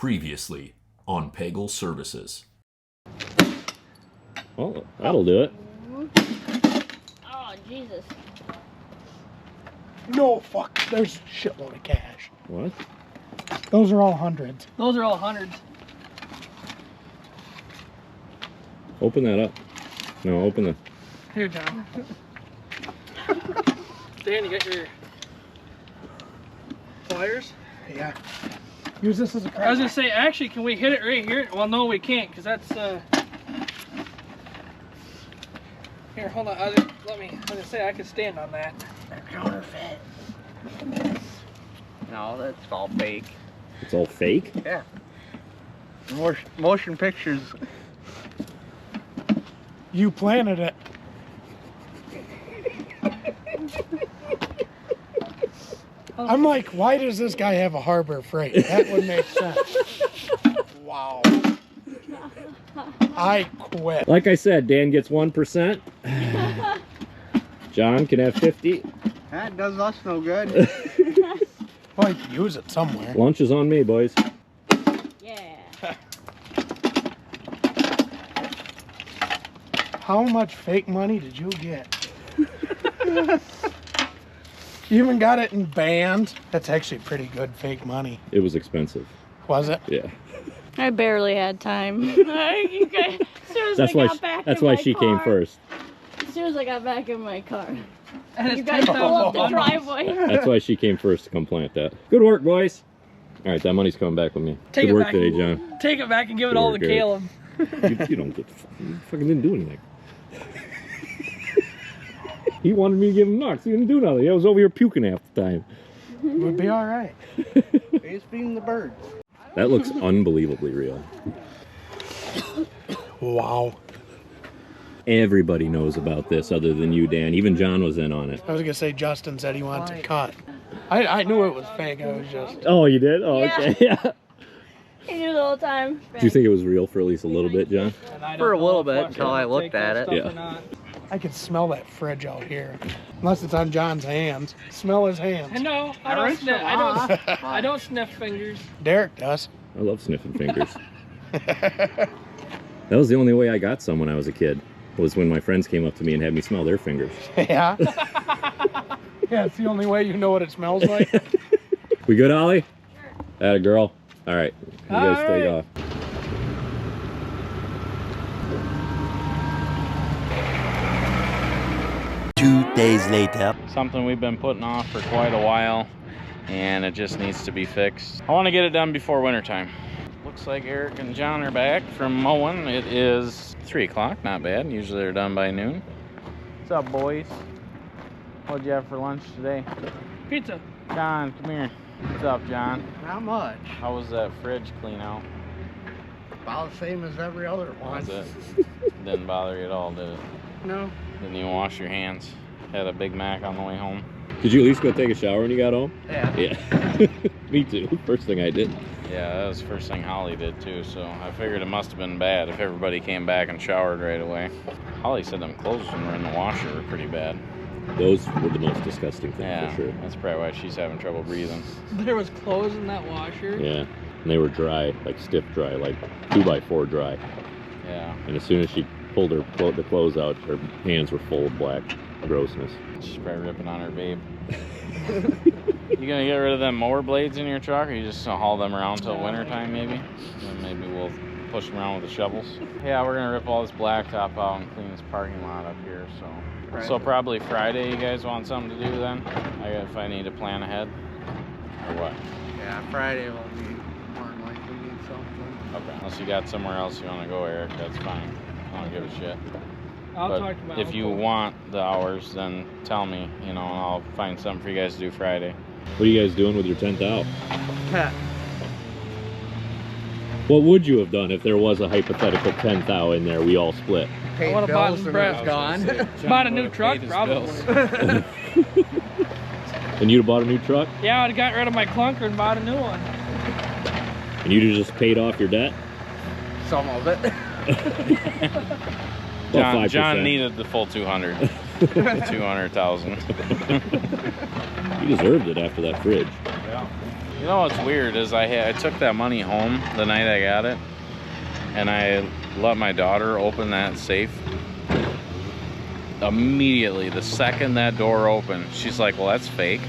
Previously on Pagel Services. Oh, that'll do it. Oh, Jesus. No, fuck. There's a shitload of cash. What? Those are all hundreds. Those are all hundreds. Open that up. No, open the... Here, John. Dan, you got your pliers? Yeah. Use this as a I was gonna say, actually, can we hit it right here? Well, no, we can't, because that's, Here, hold on. I was gonna say, I could stand on that. They're counterfeit. No, that's all fake. It's all fake? Yeah. Motion pictures. You planted it. I'm like, why does this guy have a Harbor Freight? That would make sense. Wow. I quit. Like I said, Dan gets 1%. John can have 50. That does us no good. Well, you can use it somewhere. Lunch is on me, boys. Yeah. How much fake money did you get? You even got it in bands. That's actually pretty good fake money. It was expensive. Was it? Yeah. I barely had time. You guys, as soon as That's I why. got back That's in why my she came car- first. As soon as I got back in my car, And you it's guys pull up the 10,000 driveway. That's why she came first to come plant that. Good work, boys. All right, that money's coming back with me. Take Good it work back. today, John. Take it back and give it Good all work, to Eric. Caleb. You don't get. You fucking didn't do anything. He wanted me to give him knocks. He didn't do nothing. I was over here puking half the time. Would be all right. He's feeding the birds. That looks unbelievably real. Wow. Everybody knows about this other than you, Dan. Even John was in on it. I was gonna say Justin said he wanted to cut. I knew it was fake. I was just. Oh, you did? Oh, Yeah. okay. Yeah. He knew the whole time. Do you think it was real for at least a little bit, John? And I For don't a little know if bit, I until should I looked take at that it. stuff or Yeah. not. I could smell that fridge out here. Unless it's on John's hands. Smell his hands. No, I I don't rinsed sniff. them I off. don't. I don't sniff fingers. Derek does. I love sniffing fingers. That was the only way I got some when I was a kid, was when my friends came up to me and had me smell their fingers. Yeah. Yeah, it's the only way you know what it smells like. We good, Ollie? Sure. Atta girl. All right. You guys All take right. off. 2 days later. Something we've been putting off for quite a while, and it just needs to be fixed. I want to get it done before wintertime. Looks like Eric and John are back from mowing. It is 3 o'clock, not bad. Usually they're done by noon. What's up, boys? What'd you have for lunch today? Pizza. John, come here. What's up, John? Not much. How was that fridge clean out? About the same as every other one. Was it? Didn't bother you at all, did it? No. Didn't even wash your hands? Had a Big Mac on the way home? Did you at least go take a shower when you got home? Yeah. Yeah. Me too. First thing I did. Yeah, that was the first thing Holly did too, so I figured it must have been bad if everybody came back and showered right away. Holly said them clothes when were in the washer were pretty bad. Those were the most disgusting thing Yeah, for sure. that's probably why she's having trouble breathing. There was clothes in that washer. Yeah. And they were dry, like stiff dry, like 2x4 dry. Yeah, And as soon as she pulled the clothes out, her hands were full of black grossness. she's probably ripping on her babe. You gonna get rid of them mower blades in your truck, or you just gonna haul them around till wintertime maybe? And maybe we'll push them around with the shovels. Yeah, we're gonna rip all this blacktop out and clean this parking lot up here, so. Right. So probably Friday you guys want something to do then? If I need to plan ahead? Or what? Yeah, Friday will be more than likely need something. Okay. Unless you got somewhere else you want to go, Eric, that's fine. I don't give a shit. I'll But talk to my if you uncle. want the hours, then tell me, and I'll find something for you guys to do Friday. What are you guys doing with your 10th out? What would you have done if there was a hypothetical 10th out in there we all split? Paid would've bought bills some and bread. it's gone. Bought a new truck, probably. And you'd have bought a new truck? Yeah, I'd have got rid of my clunker and bought a new one. And you'd have just paid off your debt? Some of it. Well, 5%. John needed the full 200. 200,000. You deserved it after that fridge. Yeah. You know what's weird is I took that money home the night I got it, and I let my daughter open that safe. Immediately, the second that door opened, she's like, well, that's fake.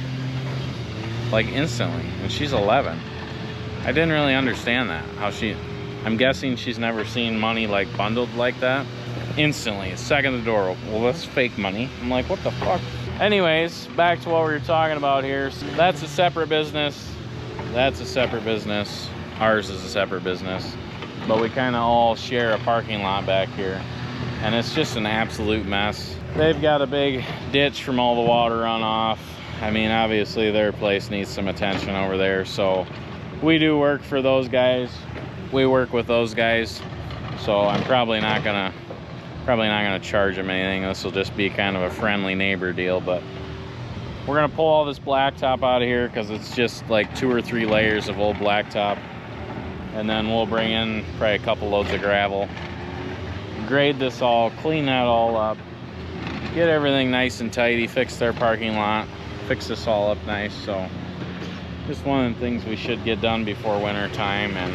Like instantly, and she's 11. I didn't really understand that. I'm guessing she's never seen money like bundled like that. Instantly, the second the door opened, well, that's fake money. I'm like, what the fuck? Anyways, back to what we were talking about here. So that's a separate business. That's a separate business. Ours is a separate business. But we kind of all share a parking lot back here. And it's just an absolute mess. They've got a big ditch from all the water runoff. I mean, obviously their place needs some attention over there. So we do work for those guys. We work with those guys. So I'm probably not gonna charge them anything. This will just be kind of a friendly neighbor deal. But we're gonna pull all this blacktop out of here because it's just like 2 or 3 layers of old blacktop. And then we'll bring in probably a couple loads of gravel. Grade this all, clean that all up. Get everything nice and tidy, fix their parking lot, fix this all up nice. So just one of the things we should get done before winter time, and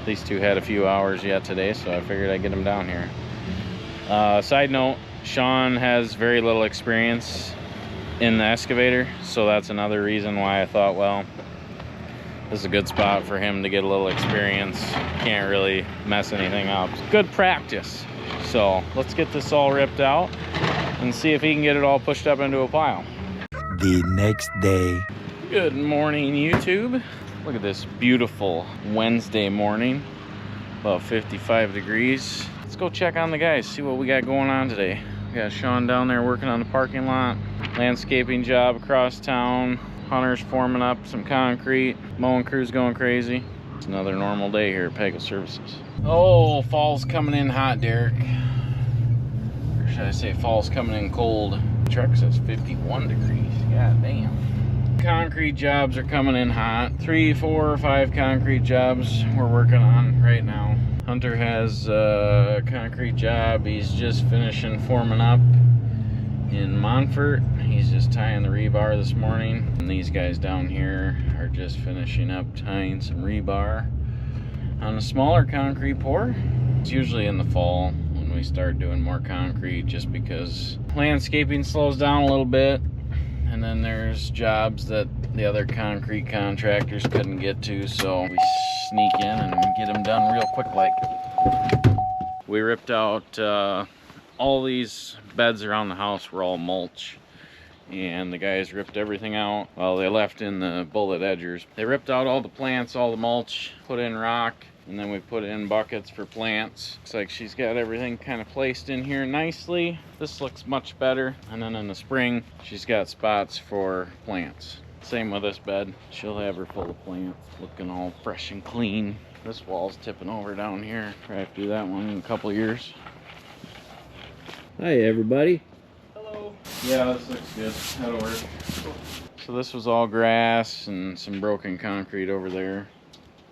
these two had a few hours yet today, so I figured I'd get them down here. Side note, Sean has very little experience in the excavator, so that's another reason why I thought, well, this is a good spot for him to get a little experience. Can't really mess anything up. Good practice. So let's get this all ripped out and see if he can get it all pushed up into a pile. The next day. Good morning, YouTube. Look at this beautiful Wednesday morning. About 55 degrees. Let's go check on the guys, see what we got going on today. We got Sean down there working on the parking lot. Landscaping job across town. Hunter's forming up some concrete. Mowing crew's going crazy. It's another normal day here at Pagel Services. Oh, fall's coming in hot, Derek. Or should I say fall's coming in cold. The truck says 51 degrees. God damn. Concrete jobs are coming in hot. 3, 4, or 5 concrete jobs we're working on right now. Hunter has a concrete job he's just finishing forming up in Montfort. He's just tying the rebar this morning. And these guys down here are just finishing up tying some rebar on a smaller concrete pour. It's usually in the fall when we start doing more concrete, just because landscaping slows down a little bit. And then there's jobs that the other concrete contractors couldn't get to, so we sneak in and get them done real quick like. We ripped out all these beds around the house were all mulch, and the guys ripped everything out. Well, they left in the bullet edgers. They ripped out all the plants, all the mulch, put in rock, and then we put in buckets for plants. Looks like she's got everything kind of placed in here nicely. This looks much better. And then in the spring, she's got spots for plants. Same with this bed. She'll have her full of plants, looking all fresh and clean. This wall's tipping over down here. Probably have to do that one in a couple of years. Hi, everybody. Hello. Yeah, this looks good. That'll work. So this was all grass and some broken concrete over there.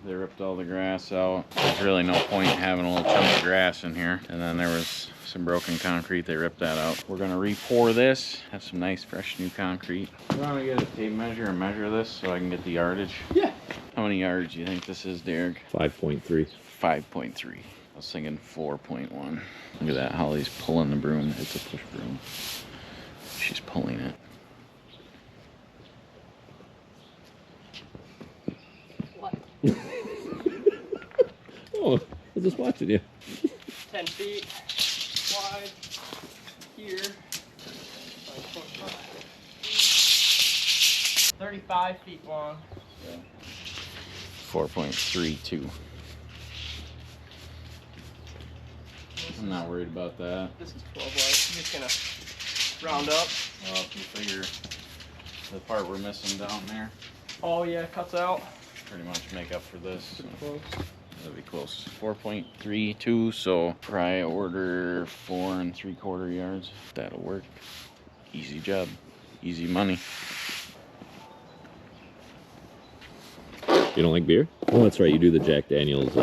They ripped all the grass out. There's really no point in having a little chunk of grass in here. And then there was some broken concrete. They ripped that out. We're gonna re-pour this. Have some nice, fresh, new concrete. You wanna get a tape measure and measure this so I can get the yardage? Yeah. How many yards do you think this is, Derek? 5.3. 5.3. I was thinking 4.1. Look at that, Holly's pulling the broom. It's a push broom. She's pulling it. What? Oh, I was just watching you. 10 feet wide here. 35 feet long. 4.32. I'm not worried about that. This is 12 wide. I'm just gonna round up. Well, if you figure the part we're missing down there, Oh yeah, cuts out. pretty much make up for this. So Close. that'll be close. 4.32, so probably order 4 3/4 yards. That'll work. Easy job, easy money. You don't like beer? Oh, that's right. You do the Jack Daniels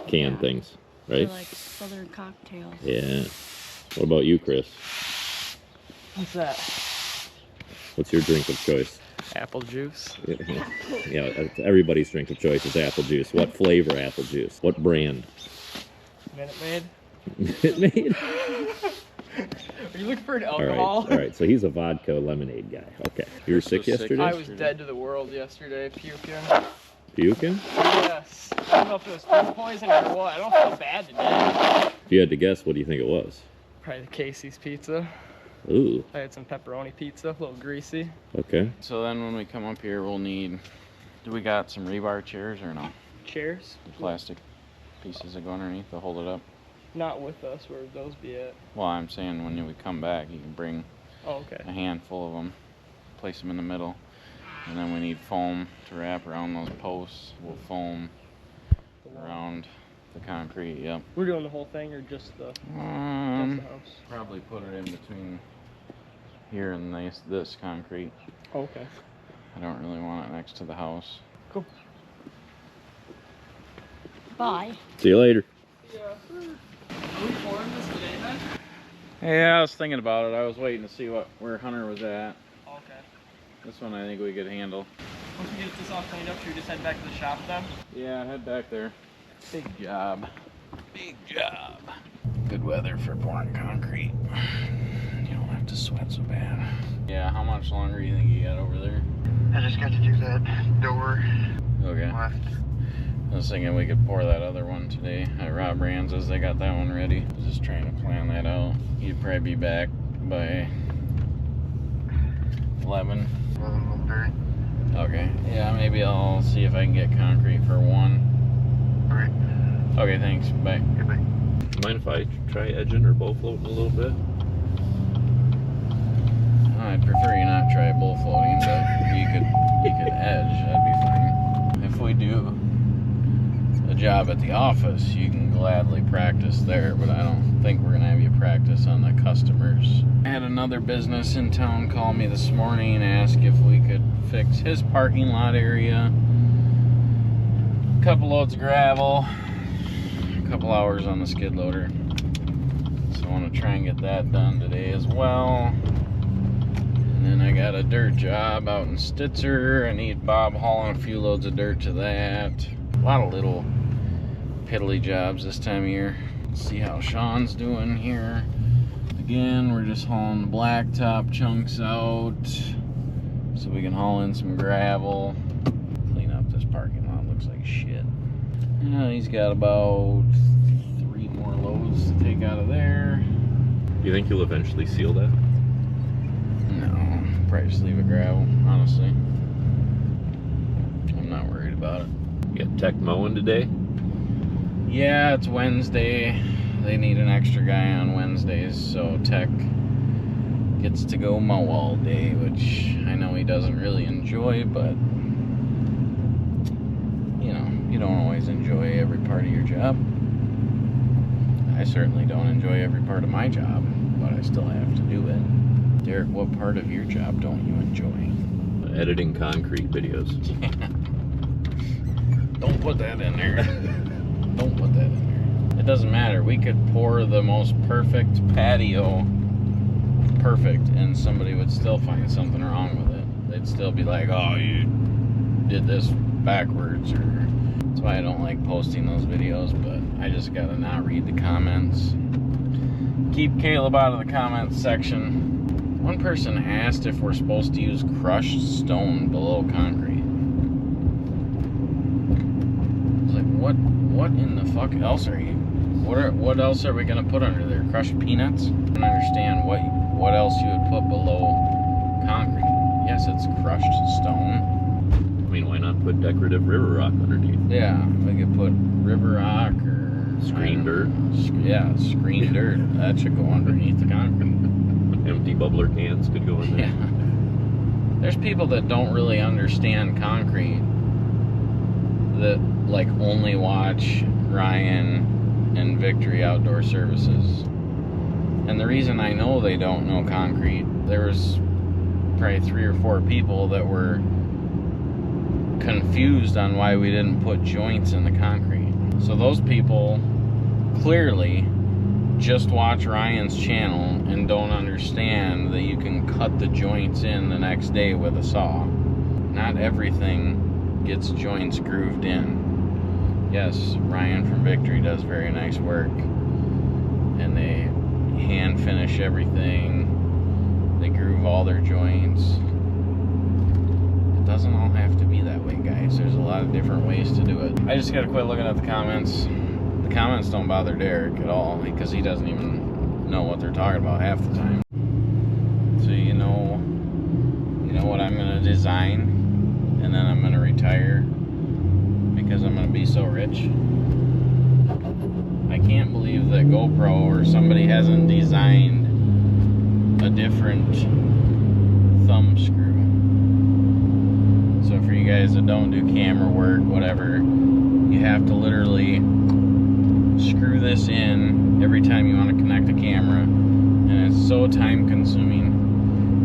can things, right? They're like southern cocktails. Yeah. What about you, Chris? What's that? What's your drink of choice? Apple juice. Yeah, it's everybody's drink of choice is apple juice. What flavor apple juice? What brand? Minute Maid. Minute Maid? Are you looking for an All alcohol? right, all right. So he's a vodka lemonade guy. Okay. You were sick yesterday? I was dead to the world yesterday, puking. Puking? Yes. I don't know if it was food poisoning or what. I don't feel bad today. If you had to guess, what do you think it was? Probably the Casey's pizza. Ooh. I had some pepperoni pizza, a little greasy. Okay. So then when we come up here, we'll need, do we got some rebar chairs or no? Chairs? The plastic pieces that go underneath to hold it up? Not with us. Where would those be at? Well, I'm saying when we come back, you can bring Oh, okay. a handful of them, place them in the middle, and then we need foam to wrap around those posts. We'll foam around the concrete, yep. We're doing the whole thing or just the house? Probably put it in between here and this concrete. Oh, okay. I don't really want it next to the house. Cool. Bye. See you later. Yeah. Are we pouring this today, then? Yeah, I was thinking about it. I was waiting to see where Hunter was at. Okay. This one I think we could handle. Once we get this all cleaned up, should we just head back to the shop then? Yeah, head back there. Big job. Big job. Good weather for pouring concrete. You don't have to sweat so bad. Yeah, how much longer do you think you got over there? I just got to do that door Okay. left. I was thinking we could pour that other one today at Rob Ranz's. They got that one ready. I was just trying to plan that out. You'd probably be back by 11. 11:30. Okay. Yeah, maybe I'll see if I can get concrete for 1. Alright. Okay, thanks. Bye. Goodbye. Mind if I try edging or bow floating a little bit? I'd prefer you not try bull floating, but you could edge. That'd be fine. If we do a job at the office, you can gladly practice there, but I don't think we're gonna have you practice on the customers. I had another business in town call me this morning and ask if we could fix his parking lot area. A couple loads of gravel, a couple hours on the skid loader. So I want to try and get that done today as well. And then I got a dirt job out in Stitzer. I need Bob hauling a few loads of dirt to that. A lot of little piddly jobs this time of year. Let's see how Sean's doing here. Again, we're just hauling the blacktop chunks out so we can haul in some gravel. Clean up this parking lot, looks like shit. He's got about 3 more loads to take out of there. Do you think you'll eventually seal that? No, probably just leave it gravel, honestly. I'm not worried about it. You got tech mowing today? Yeah, it's Wednesday. They need an extra guy on Wednesdays, so Tech gets to go mow all day, which I know he doesn't really enjoy, but you know, you don't always enjoy every part of your job. I certainly don't enjoy every part of my job, but I still have to do it. Derek, what part of your job don't you enjoy? Editing concrete videos. Don't put that in there. Don't put that in there. It doesn't matter. We could pour the most perfect patio, perfect, and somebody would still find something wrong with it. They'd still be like, oh, you did this backwards, or that's why I don't like posting those videos, but I just gotta not read the comments. Keep Caleb out of the comments section. One person asked if we're supposed to use crushed stone below concrete. I was like, what in the fuck else are you? What else are we gonna put under there? Crushed peanuts? I don't understand what else you would put below concrete. Yes, it's crushed stone. I mean, why not put decorative river rock underneath? Yeah, we could put river rock or Screen dirt. Yeah, screen dirt. That should go underneath the concrete. Empty bubbler cans could go in there. Yeah. There's people that don't really understand concrete that like only watch Ryan and Victory Outdoor Services. And the reason I know they don't know concrete, there was probably 3 or 4 people that were confused on why we didn't put joints in the concrete. So those people clearly just watch Ryan's channel and don't understand that you can cut the joints in the next day with a saw. not everything gets joints grooved in. Yes, Ryan from Victory does very nice work, and they hand finish everything. They groove all their joints. It doesn't all have to be that way, guys. There's a lot of different ways to do it. I just gotta quit looking at the comments. The comments don't bother Derek at all because he doesn't even know what they're talking about half the time. So you know what I'm gonna design, and then I'm gonna retire because I'm gonna be so rich. I can't believe that GoPro or somebody hasn't designed a different thumb screw. So for you guys that don't do camera work, whatever, you have to literally screw this in every time you want to connect a camera, and it's so time consuming.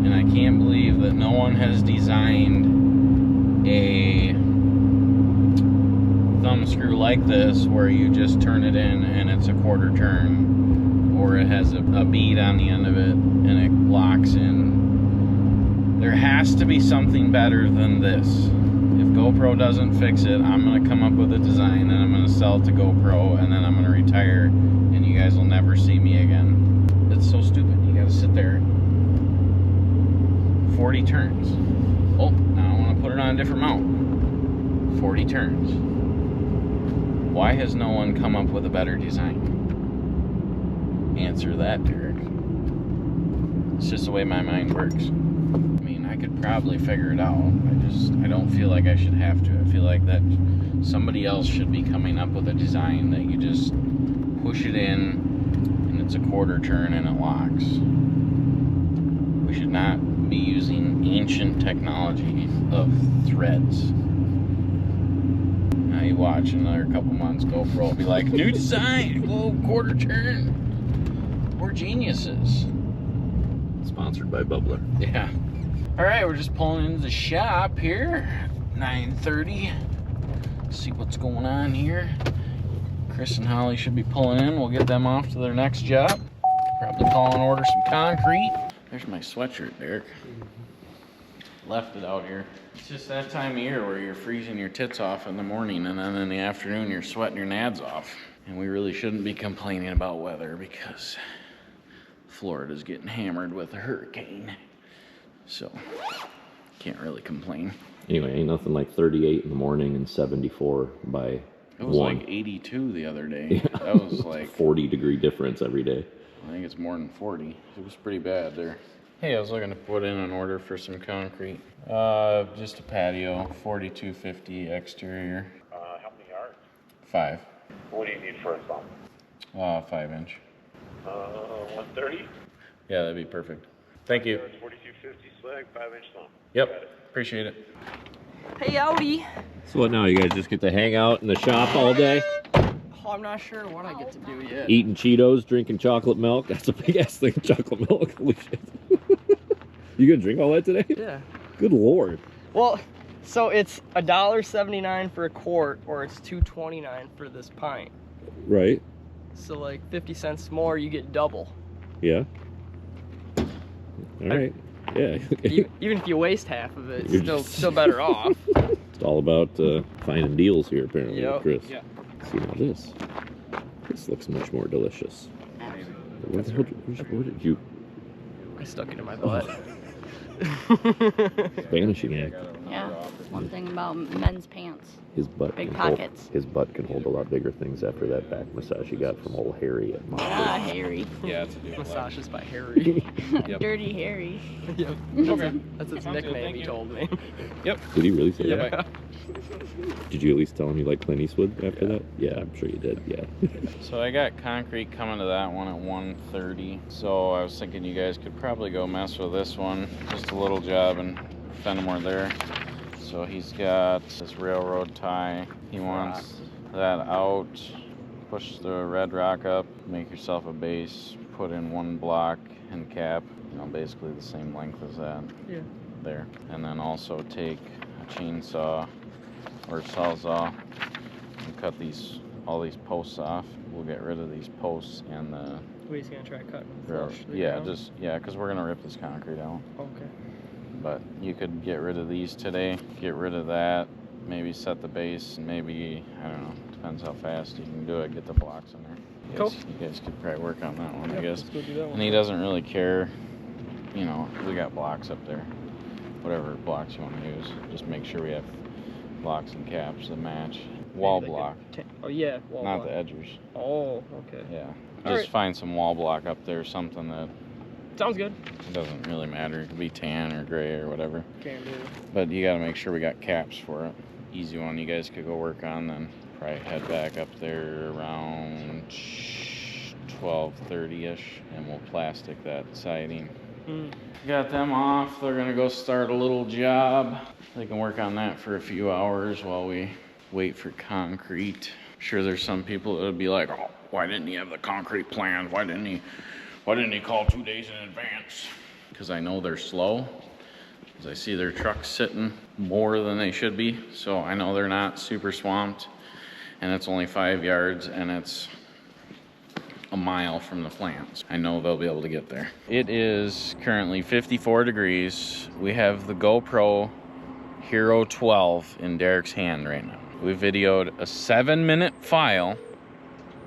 And I can't believe that no one has designed a thumb screw like this where you just turn it in and it's a quarter turn, or it has a bead on the end of it and it locks in. There has to be something better than this. If GoPro doesn't fix it, I'm gonna come up with a design and I'm gonna sell it to GoPro, and then I'm gonna retire and you guys will never see me again. It's so stupid. You gotta sit there 40 turns. Oh, now I want to put it on a different mount. 40 turns. Why has no one come up with a better design? Answer that, Derek. It's just the way my mind works. I mean, I could probably figure it out. I don't feel like I should have to. I feel like that somebody else should be coming up with a design that you just push it in and it's a quarter turn and it locks. We should not be using ancient technology of threads. Now you watch another couple months, GoPro will be like, new design, whoa, quarter turn. We're geniuses. Sponsored by Bubbler. Yeah. All right, we're just pulling into the shop here, 9:30. See what's going on here. Chris and Holly should be pulling in. We'll get them off to their next job. Probably call and order some concrete. There's my sweatshirt, Derek. Left it out here. It's just that time of year where you're freezing your tits off in the morning, and then in the afternoon you're sweating your nads off. And we really shouldn't be complaining about weather because Florida's getting hammered with a hurricane. So, can't really complain. Anyway, ain't nothing like 38 in the morning and 74 by It was 1. like 82 the other day. Yeah. That was like 40-degree difference every day. I think it's more than 40. It was pretty bad there. Hey, I was looking to put in an order for some concrete. Just a patio, 4250 exterior. How many yards? 5. What do you need for a thumb? 5-inch. 130? Yeah, that'd be perfect. Thank you. 4250 slag, 5-inch thumb. Yep, appreciate it. Hey, howdy. So what now? You guys just get to hang out in the shop all day? Oh, I'm not sure what I get to do yet. Eating Cheetos, drinking chocolate milk? That's a big ass thing, chocolate milk. Holy shit. You gonna drink all that today? Yeah. Good lord. Well, so it's $1.79 for a quart, or it's $2.29 for this pint. Right. So like 50 cents more, you get double. Yeah. All right. Yeah. Even if you waste half of it, You're it's just- still better off. It's all about finding deals here, apparently, Yep. Chris. Yeah. See now this. This looks much more delicious. What the hell? What did you? I stuck it in my butt. Vanishing act. Yeah. One thing about men's pants. His butt. Big can hold- pockets. his butt can hold a lot bigger things after that back massage he got from old Harry at Monster. Ah, Harry. Yeah, it's a deal. Massages by Harry. Yep. Dirty Harry. Yep. Okay. That's his Sounds good, nickname, thank he you. told me. Yep. Did he really say Yeah. that? Did you at least tell him you like Clint Eastwood after that? Yeah, I'm sure you did. Yeah. So I got concrete coming to that one at 130. So I was thinking you guys could probably go mess with this one. Just a little job and Fenimore there. So he's got this railroad tie. He wants that out. Push the red rock up, make yourself a base, put in one block and cap, you know, basically the same length as that. Yeah. There. And then also take a chainsaw or sawzall and cut all these posts off. We'll get rid of these posts and the We're just gonna try cutting railroad. flush to the Yeah, ground? because we're gonna rip this concrete out. Okay. But you could get rid of these today, get rid of that, maybe set the base, and maybe, I don't know, depends how fast you can do it, get the blocks in there. You guys could probably work on that one, I guess. Let's go do that one. And he doesn't really care, you know, we got blocks up there. Whatever blocks you want to use. Just make sure we have blocks and caps that match. Wall block. Oh yeah, wall not block. the edgers. Oh, okay. Yeah. All Just right. find some wall block up there, something that Sounds good. it doesn't really matter. It could be tan or gray or whatever. Can do. But you gotta make sure we got caps for it. Easy one you guys could go work on, then probably head back up there around 12:30ish and we'll plastic that siding. Got them off. They're gonna go start a little job. They can work on that for a few hours while we wait for concrete. I'm sure there's some people that would be like, oh, why didn't he have the concrete plans? Why didn't he call 2 days in advance? Because I know they're slow. Because I see their trucks sitting more than they should be. So I know they're not super swamped. And it's only 5 yards and it's a mile from the plants. I know they'll be able to get there. It is currently 54 degrees. We have the GoPro Hero 12 in Derek's hand right now. We videoed a 7-minute file.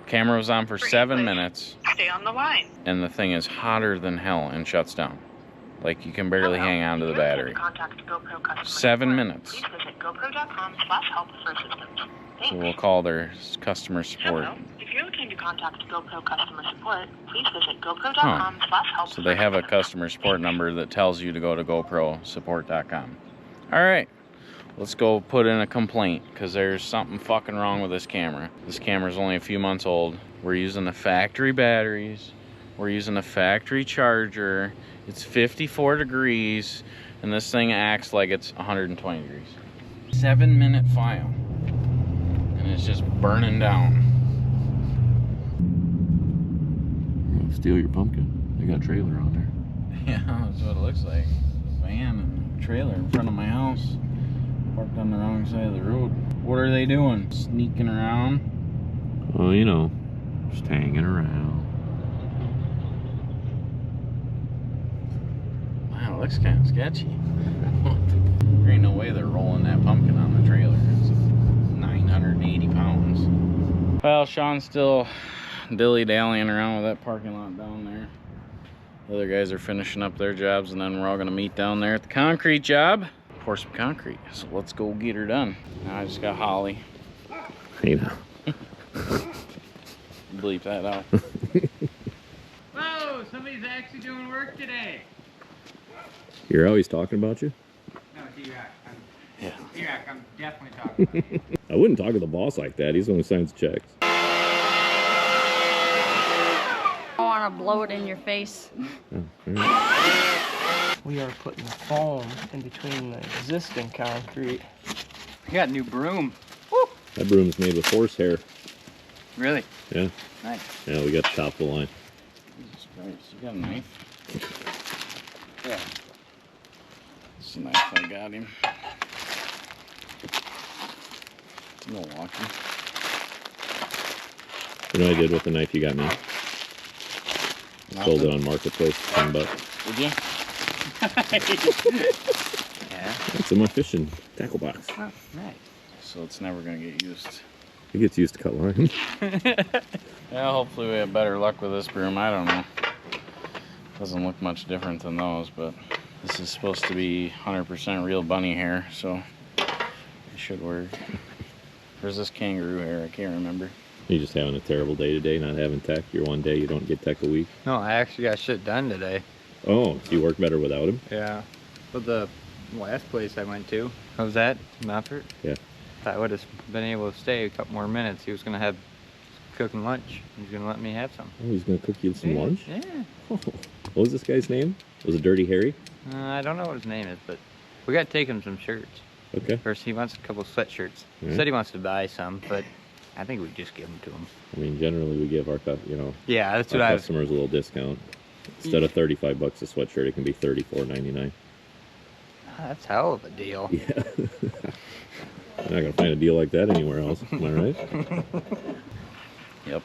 Camera was on for 7 minutes. Stay on the line. And the thing is hotter than hell and shuts down. Like you can barely hang on to the battery. Contact GoPro customer 7 support. minutes. Please visit gopro.com/help for assistance. So we'll call their customer support. Hello. If you're looking to contact GoPro customer support, please visit gopro.com/help. So they have a customer support number that tells you to go to goprosupport.com. All right, let's go put in a complaint because there's something fucking wrong with this camera. This camera's only a few months old. We're using the factory batteries. We're using a factory charger. It's 54 degrees and this thing acts like it's 120 degrees. 7-minute file. And it's just burning down. Steal your pumpkin. They got a trailer on there. Yeah, that's what it looks like. A van and a trailer in front of my house. Parked on the wrong side of the road. What are they doing? Sneaking around? Oh, you know, just hanging around. Wow, it looks kind of sketchy. There ain't no way they're rolling that pumpkin on the trailer. It's 980 pounds. Well, Sean's still dilly-dallying around with that parking lot down there. The other guys are finishing up their jobs and then we're all gonna meet down there at the concrete job. Pour some concrete. So let's go get her done. Now I just got Holly. You know. Bleep that out. Whoa, somebody's actually doing work today. You're always talking about you? No, D-Rock. Yeah. D-Rock, I'm definitely talking about you. I wouldn't talk to the boss like that. He's the one who signs checks. I want to blow it in your face. We are putting the foam in between the existing concrete. I got a new broom. That broom's made with horsehair. Really? Yeah. Nice. Yeah, we got the top of the line. Jesus Christ, you got a knife? Yeah. It's a knife, I got him. Milwaukee. You know what I did with the knife you got me? Sold it on Marketplace for $10. Did you? Yeah. It's in my fishing tackle box. Oh, nice. So it's never gonna get used. It gets used to cut line. Yeah, hopefully we have better luck with this broom. I don't know. Doesn't look much different than those, but this is supposed to be 100% real bunny hair, so it should work. Where's this kangaroo hair? I can't remember. You're just having a terrible day today, not having tech. You're one day, you don't get tech a week. No, I actually got shit done today. Oh, so you work better without him? Yeah. But the last place I went to, what was that? Meffert? Yeah. If I would have been able to stay a couple more minutes, he was going to have cooking lunch. He was going to let me have some. Oh, he's going to cook you some lunch? Yeah. Oh, what was this guy's name? Was it Dirty Harry? I don't know what his name is, but we got to take him some shirts. Okay. First, he wants a couple sweatshirts. Yeah. Said he wants to buy some, but I think we just give them to him. I mean, generally we give our, Yeah, that's what I was. customers a little discount. Instead of $35 a sweatshirt, it can be $34.99. That's hell of a deal. Yeah. You're not gonna find a deal like that anywhere else. Am I right? Yep.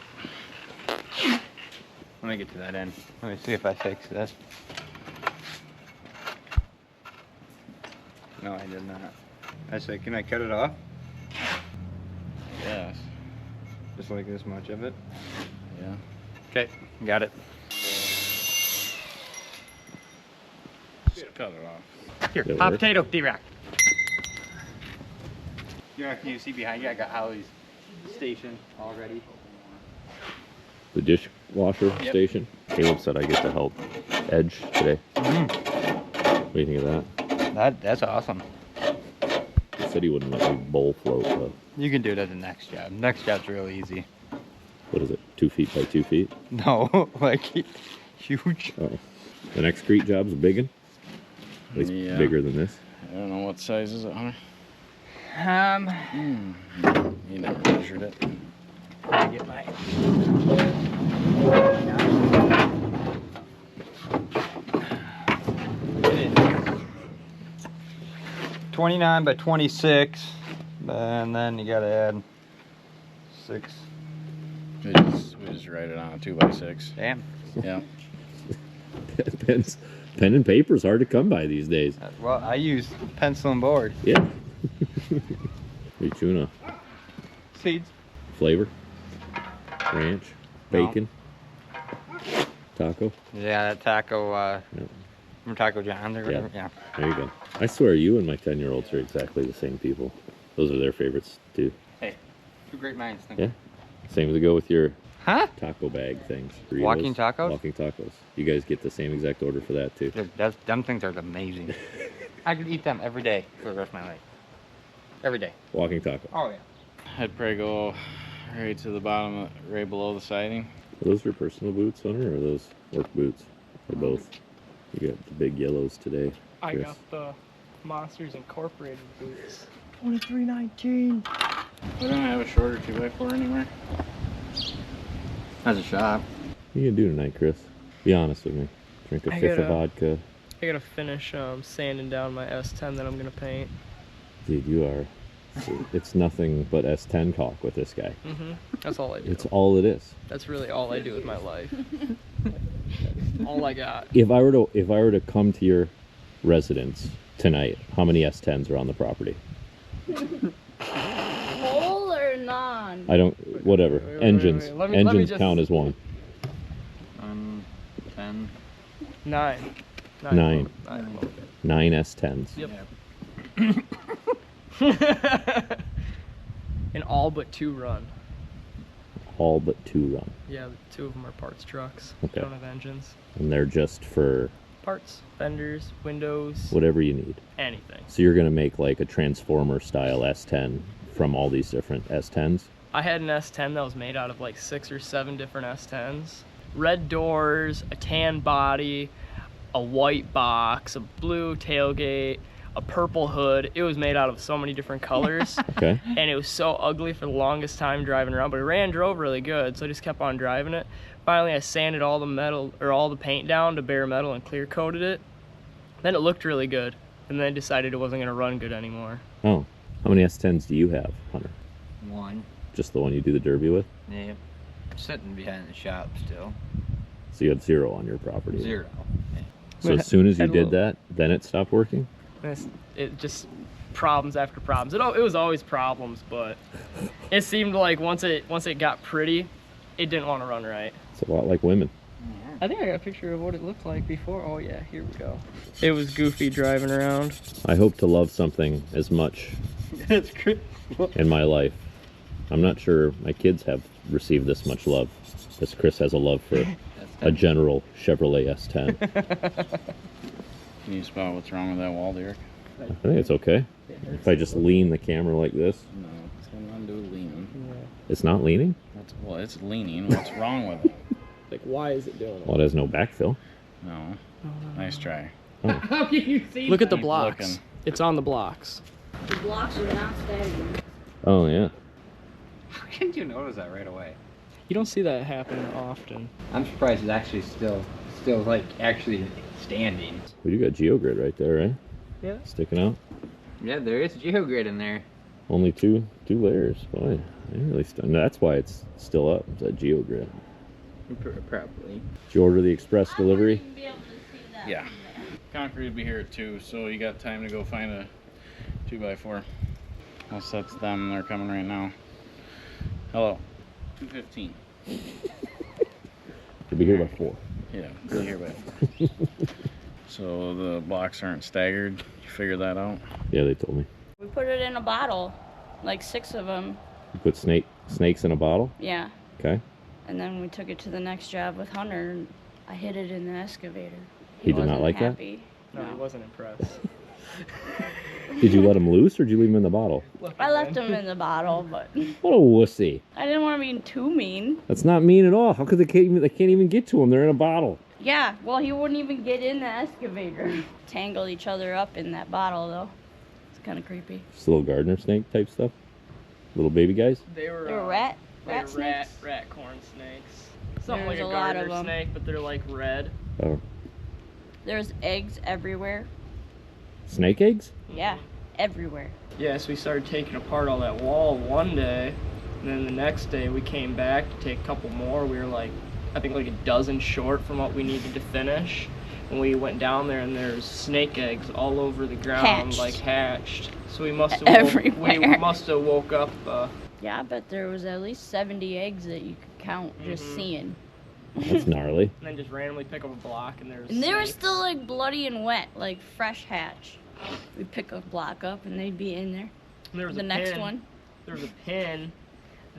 Let me get to that end. Let me see if I fix this. No, I did not. I said, can I cut it off? Yes. Just like this much of it? Yeah. Okay, got it. Just cut it off. Here, That hot works. potato, D-Rock. Yeah, can you see behind you? I got Holly's station already. The dishwasher station. Caleb said I get to help edge today. What do you think of that? That's awesome. He said he wouldn't let me bowl float, but You can do it at the next job. Next job's real easy. what is it? 2 feet by 2 feet? No, like huge. Oh. The next Crete job's a big one? At least Yeah. bigger than this. I don't know what size is it, Hunter. You never measured it. I get my 29 by 26, and then you gotta add 6. We just write it on a 2x6. Damn. Yeah. Pen and paper's hard to come by these days. Well, I use pencil and board. Yeah. Are you chewing a Seeds. flavor? Ranch? No. Bacon? Taco? Yeah, that taco, Yeah. from Taco John's or whatever. Yeah. There you go. I swear you and my 10-year-olds are exactly the same people. Those are their favorites too. Hey, two great minds. Think. Yeah. Same to go with your Huh? taco bag things. Burritos, Walking tacos? Walking tacos. You guys get the same exact order for that too. Dude, them things are amazing. I could eat them every day for the rest of my life. Every day. Walking taco. Oh yeah. I'd probably go right to the bottom, right below the siding. Are those your personal boots, Hunter, or are those work boots? Or both? You got the big yellows today. I Chris. got the Monsters Incorporated boots. 23.19. I don't have a shorter 2x4 anywhere. That's a shop. What are you gonna do tonight, Chris? Be honest with me. Drink a I fifth of gotta- vodka. I gotta finish sanding down my S10 that I'm gonna paint. Dude, you are. It's nothing but S10 talk with this guy. That's all I do. It's all it is. That's really all I do with my life. All I got. If I were to come to your residence tonight, how many S10s are on the property? Whole or non? I don't. Whatever. wait, Engines. wait. Let me Engines just- count as one. 10. 9. 9. 9. 9 S10s. Yep. And all but 2 run. All but 2 run. Yeah, 2 of them are parts trucks. Okay. Don't have engines. And they're just for Parts, fenders, windows, whatever you need. anything. So you're gonna make like a transformer style S10 from all these different S10s. I had an S10 that was made out of like 6 or 7 different S10s. Red doors, a tan body, a white box, a blue tailgate, a purple hood. It was made out of so many different colors. Okay. And it was so ugly for the longest time driving around, but it drove really good, so I just kept on driving it. Finally, I sanded all the metal, or all the paint down to bare metal and clear coated it. Then it looked really good, and then I decided it wasn't gonna run good anymore. Oh. How many S10s do you have, Hunter? 1. Just the one you do the derby with? Yeah. Sitting behind the shop still. So you had 0 on your property. 0. So as soon as you Had a did little- that, then it stopped working? It just problems after problems. It was always problems, but it seemed like once it got pretty, it didn't want to run right. It's a lot like women. I think I got a picture of what it looked like before. Oh yeah, here we go. It was goofy driving around. I hope to love something as much That's great. in my life. I'm not sure my kids have received this much love as Chris has a love for a general Chevrolet S10. Can you spot what's wrong with that wall, Derek? I think it's okay. If I just lean the camera like this. No, it's got nothing to do with leaning. It's not leaning? Well, it's leaning. What's wrong with it? Like, why is it doing Well, it has no backfill. No. Nice try. How can you see? Look at the Keep blocks. looking. It's on the blocks. The blocks are not staggering. Oh, yeah. How did you notice that right away? You don't see that happening often. I'm surprised it's actually still like actually standing. Well, you got GeoGrid right there, right? Yeah. Sticking out. Yeah, there is GeoGrid in there. Only two layers. Boy, I didn't really that's why it's still up. It's that GeoGrid. Probably. Did you order the express delivery? Yeah. Concrete will be here at 2, so you got time to go find a 2x4. That's them. They're coming right now. Hello. 215. We'll be here by 4. Yeah, we'll be here by 4. So the blocks aren't staggered. You figured that out? Yeah, they told me. We put it in a bottle, like 6 of them. You put snakes in a bottle? Yeah. Okay. And then we took it to the next job with Hunter, and I hid it in the excavator. He did not wasn't like happy. No, he wasn't impressed. Did you let him loose, or did you leave him in the bottle? I left him in the bottle, but What a wussy. I didn't want to be too mean. That's not mean at all. How could they can't even get to him? They're in a bottle. Yeah, well, he wouldn't even get in the excavator. Tangled each other up in that bottle, though. It's kind of creepy. Just little gardener snake type stuff. Little baby guys. They were They were rat rat snakes. corn snakes. Something There's like a a lot of gardener them. snake, but they're like red. Oh, There's eggs everywhere. snake eggs? Yeah, everywhere. Yeah, so we started taking apart all that wall one day, and then the next day we came back to take a couple more. We were like, I think like a dozen short from what we needed to finish. And we went down there and there's snake eggs all over the ground, Hatched. like hatched. So we must have Everywhere. we must have woke up. Yeah, I bet there was at least 70 eggs that you could count just seeing. That's gnarly. And then just randomly pick up a block and there's And they were snakes. still like bloody and wet, like fresh hatch. We'd pick a block up and they'd be in there. And there was The a next pin. one. There was a pin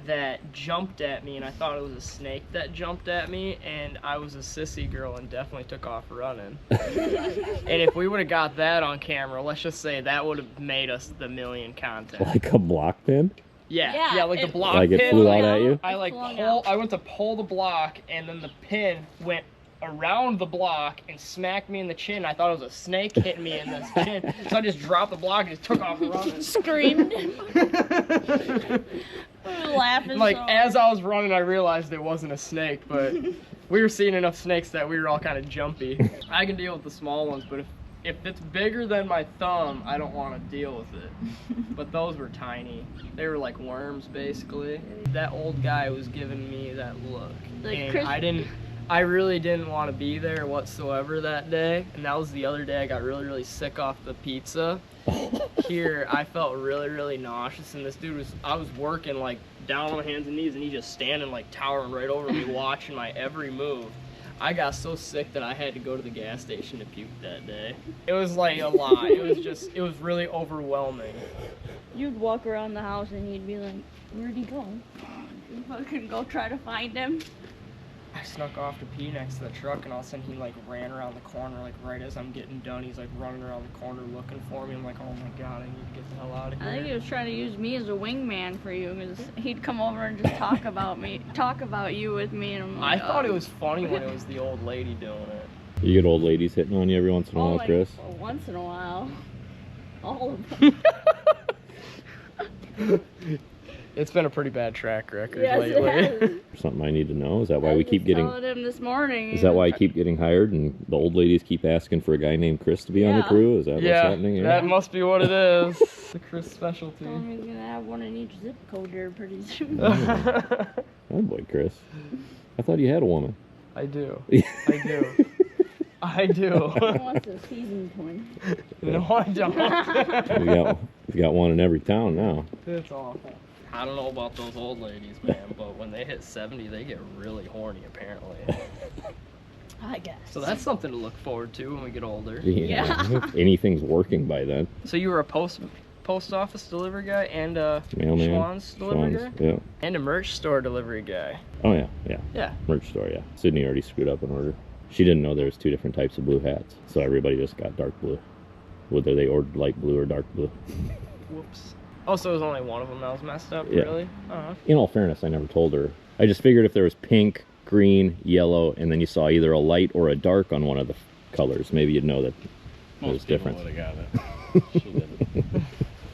that jumped at me, and I thought it was a snake that jumped at me, and I was a sissy girl and definitely took off running. And if we would have got that on camera, let's just say that would have made us the million content. Like a block pin? Yeah, like the block Like it pin. flew out at you? I like Flung pull. out. I went to pull the block, and then the pin went around the block and smacked me in the chin. I thought it was a snake hitting me in the chin, so I just dropped the block and just took off running. Screamed. We were laughing Like, so as hard. I was running, I realized it wasn't a snake, but we were seeing enough snakes that we were all kind of jumpy. I can deal with the small ones, but if it's bigger than my thumb, I don't want to deal with it. But those were tiny. They were like worms, basically. That old guy was giving me that look. Like And Chris- I really didn't want to be there whatsoever that day. And that was the other day I got really, really sick off the pizza. Here, I felt really, really nauseous, and this dude I was working like down on my hands and knees, and he just standing like towering right over me, watching my every move. I got so sick that I had to go to the gas station to puke that day. It was like a lot. It was really overwhelming. You'd walk around the house and you'd be like, where'd he go? You fucking go try to find him. I snuck off to pee next to the truck, and all of a sudden he like ran around the corner, like right as I'm getting done. He's like running around the corner looking for me. I'm like, oh my god, I need to get the hell out of here. I think he was trying to use me as a wingman for you, because he'd come over and just talk about you with me, and I'm I like, thought it was funny when it was the old lady doing it. You get old ladies hitting on you every once in a while, like, Chris? once in a while. All of them. It's been a pretty bad track record Yes, it lately. has. Something I need to know? Is that why I we was keep getting... telling him this morning. Is that why I keep getting hired and the old ladies keep asking for a guy named Chris to be on the Yeah. crew? Is that what's Yeah, happening here? that must be what it is. The Chris specialty. Told him he's gonna have one in each zip code here pretty soon. Oh boy, Chris. I thought you had a woman. I do. I do. I do. He wants a season twin. No, I don't. We got one in every town now. It's awful. I don't know about those old ladies, man, but when they hit 70, they get really horny, apparently. I guess. So that's something to look forward to when we get older. Yeah. If anything's working by then. So you were a post office delivery guy and a Mailman. Schwann's delivery guy? Yeah. And a merch store delivery guy. Oh yeah, yeah. Yeah. Merch store, yeah. Sydney already screwed up an order. She didn't know there was 2 different types of blue hats, so everybody just got dark blue. Whether they ordered light blue or dark blue. Whoops. Oh, so it was only one of them that was messed up, Yeah. really? Uh-huh. In all fairness, I never told her. I just figured if there was pink, green, yellow, and then you saw either a light or a dark on one of the colors, maybe you'd know that it was different. Would have got it. She didn't.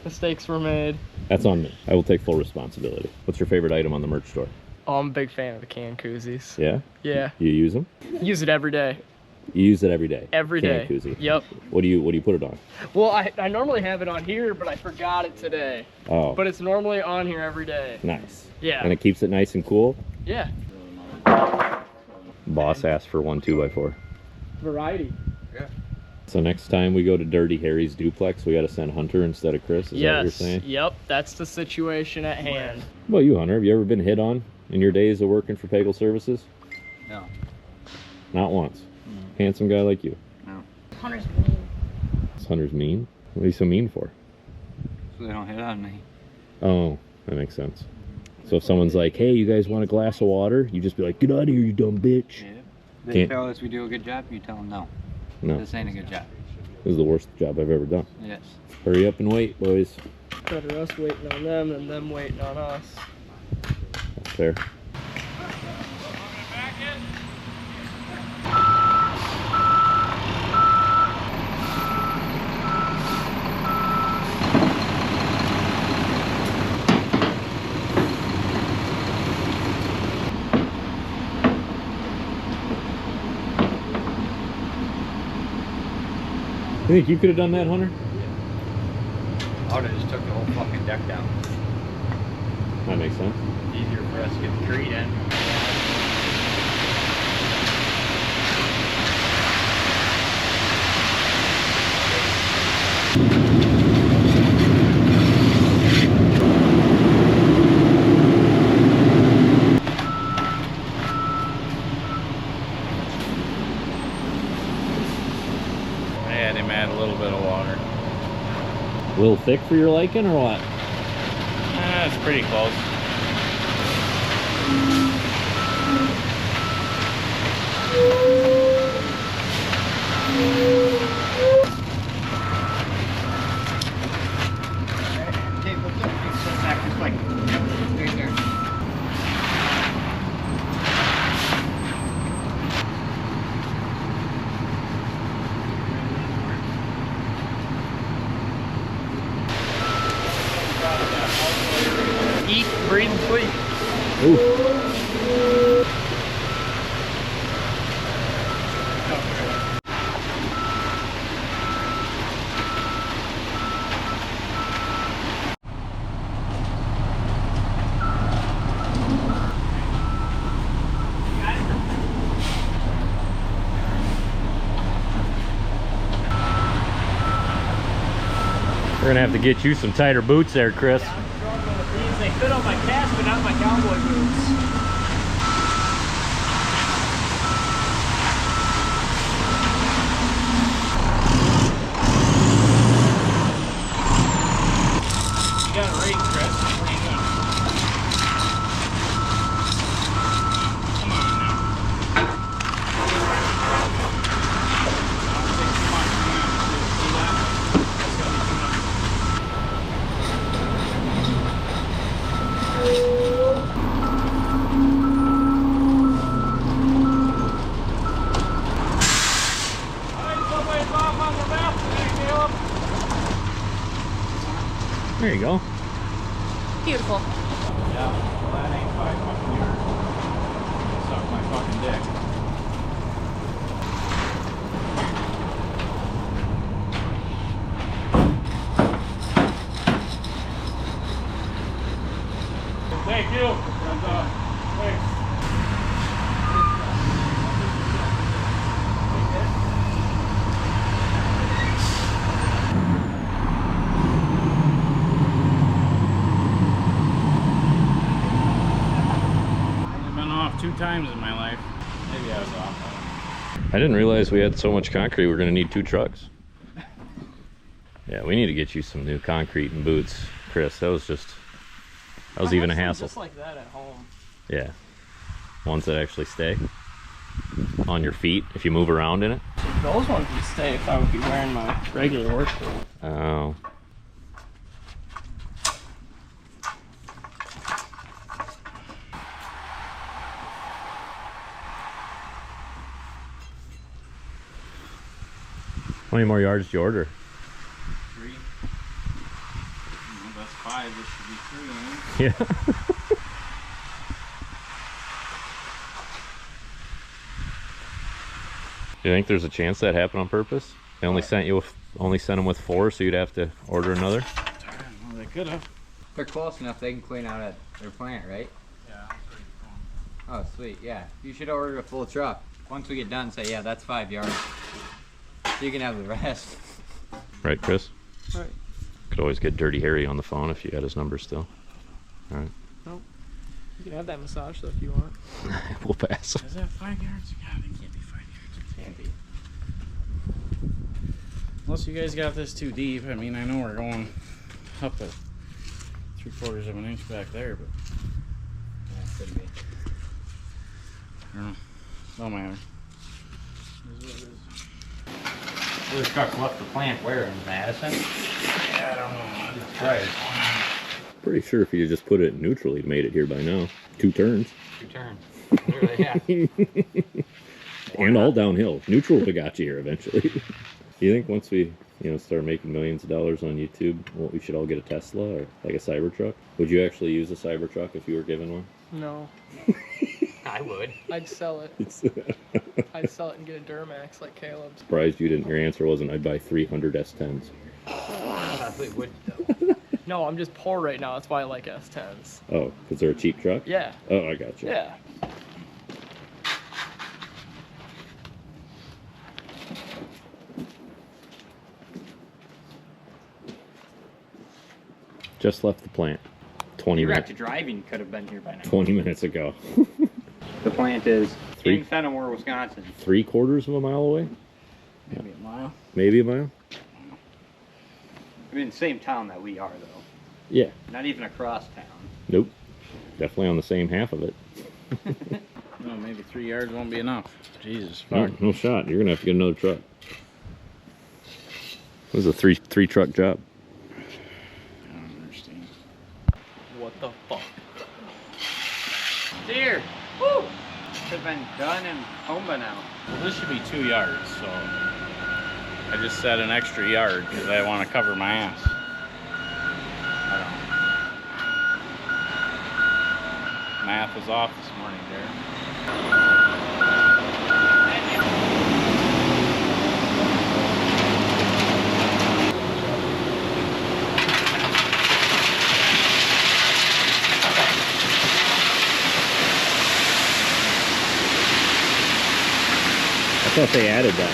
Mistakes were made. That's on me. I will take full responsibility. What's your favorite item on the merch store? Oh, I'm a big fan of the can koozies. Yeah? Yeah. You use them? Use it every day. You use it every day? Every Can day. koozie. Yep. What do you put it on? Well, I normally have it on here, but I forgot it today. Oh. But it's normally on here every day. Nice. Yeah. And it keeps it nice and cool? Yeah. Boss asked for one 2x4. Variety. So next time we go to Dirty Harry's duplex, we got to send Hunter instead of Chris. Is that what you're Yes. saying? Yep. That's the situation at hand. What about you, Hunter? Have you ever been hit on in your days of working for Pagel Services? No. Not once. Handsome guy like you. No. Hunter's mean. Is Hunter's mean? What are you so mean for? So they don't hit on me. Oh, that makes sense. So if someone's like, hey, you guys want a glass of water? You just be like, get out of here, you dumb bitch. Yeah. They Can't- tell us we do a good job, you tell them no. No, This ain't a good job. this is the worst job I've ever done. Yes. Hurry up and wait, boys. Better us waiting on them than them waiting on us. That's fair. You think you could have done that, Hunter? I would have just took the whole fucking deck down. That makes sense. Easier for us to get the creed in. I had him add a little bit of water. A little thick for your liking, or what? It's pretty close. Okay, what's up? You sit back just like right there. Eat, breathe, and sleep. Ooh. We're gonna have to get you some tighter boots there, Chris. They fit on my cast, but not my cowboy boots. You got a rate, Chris. What are you doing? Come on now. Don't take too much. See that? That's gotta be too much. There you go. Beautiful. Yeah, well, that ain't 5 fucking years. Suck my fucking dick. Thank you. Thanks. I've been off 2 times in my life. Maybe I was off. I didn't realize we had so much concrete. We're gonna need 2 trucks. Yeah, we need to get you some new concrete and boots, Chris. That was even a hassle. Just like that at home. Yeah, ones that actually stay on your feet if you move around in it. Those ones would stay if I would be wearing my regular work coat. Oh. How many more yards did you order? 3. Well, that's 5. This should be 3. Yeah. Do you think there's a chance that happened on purpose? They only sent them with 4, so you'd have to order another? Well, they could have. They're close enough they can clean out at their plant, right? Yeah, I'm pretty cool. Oh, sweet, yeah. You should order a full truck. Once we get done, say, yeah, that's 5 yards. You can have the rest. Right, Chris? Right. Could always get Dirty Harry on the phone if you had his number still. All right. Nope. You can have that massage though if you want. We'll pass. Is that 5 yards? God, it can't be 5 yards. It can't be. Unless you guys got this too deep. I mean, I know we're going up at 3/4 of an inch back there, but Yeah, could be. I don't know. Don't matter. This truck left the plant where in Madison? Yeah, I don't know. That's right. Pretty sure if you just put it in neutral, you'd made it here by now. 2 turns. 2 turns. Literally, yeah. And all downhill. Neutral would have got you here eventually. Do you think once we, start making millions of dollars on YouTube, we should all get a Tesla or like a Cybertruck? Would you actually use a Cybertruck if you were given one? No. I would. I'd sell it. I'd sell it and get a Duramax like Caleb's. Surprised you didn't. Your answer wasn't, I'd buy 300 S10s. I probably would though. No, I'm just poor right now. That's why I like S10s. Oh, because they're a cheap truck? Yeah. Oh, I got you. Yeah. Just left the plant. 20 You were minutes. actually driving, could have been here by now. 20 minutes ago. The plant is Three- in Fenimore, Wisconsin. 3/4 of a mile away? Maybe a mile. Maybe a mile? I mean, same town that we are though. Yeah. Not even across town. Nope. Definitely on the same half of it. No, maybe 3 yards won't be enough. Jesus, No, fuck. no shot. You're going to have to get another truck. This is a three truck job. I don't understand. What the fuck? Deer! Woo! Could have been done and home by now. Well, this should be 2 yards, so I just said an extra yard because I want to cover my ass. I don't know. Math was off this morning, Derek. I thought they added that.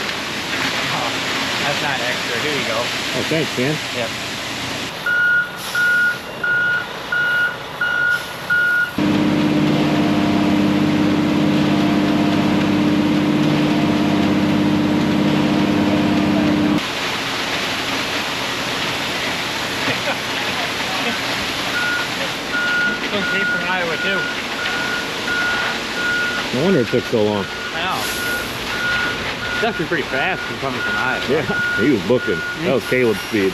That's not extra. Here you go. Oh, thanks, man. Yep. Still cheap from Iowa too. No wonder it took so long. I know. It's actually pretty fast from coming from Iowa. Yeah, he was booking. That was Caleb's speed.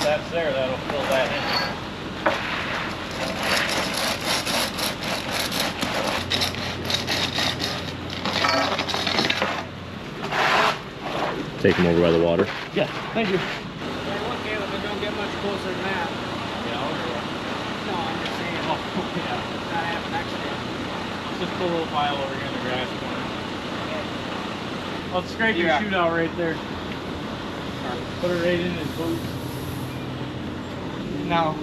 That's there, that'll fill that in. Take him over by the water. Yeah, thank you. Look, Caleb, it don't get much closer than that. No, I'm just saying. Oh, yeah. Not having extra. Let's just put a little pile over here in the grass corner. Let's scrape your Yeah. shootout right there. Put it right in his boots. No.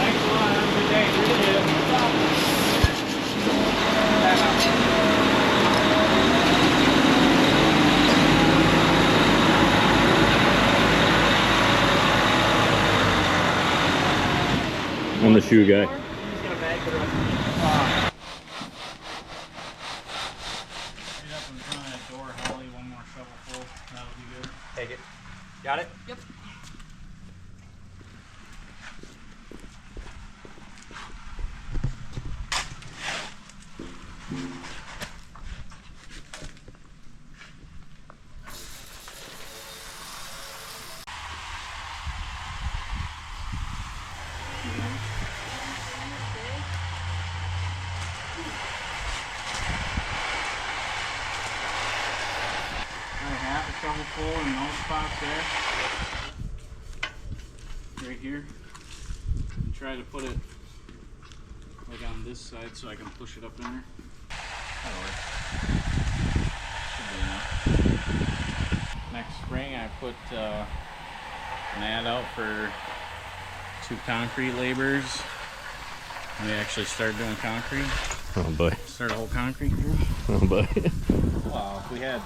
Thanks a lot. Have a good day. Appreciate I'm the shoe guy. He's gonna bag the rest. Right up in front of that door, Holly. One more shovel full. That'll be good. Take it. Got it? Yep. pull in those spots there, right here, and try to put it like on this side so I can push it up in there. That'll work. Should be enough. Next spring I put an ad out for 2 concrete laborers. We actually started doing concrete. Oh boy. Start a whole concrete crew. Oh boy. Well, if we had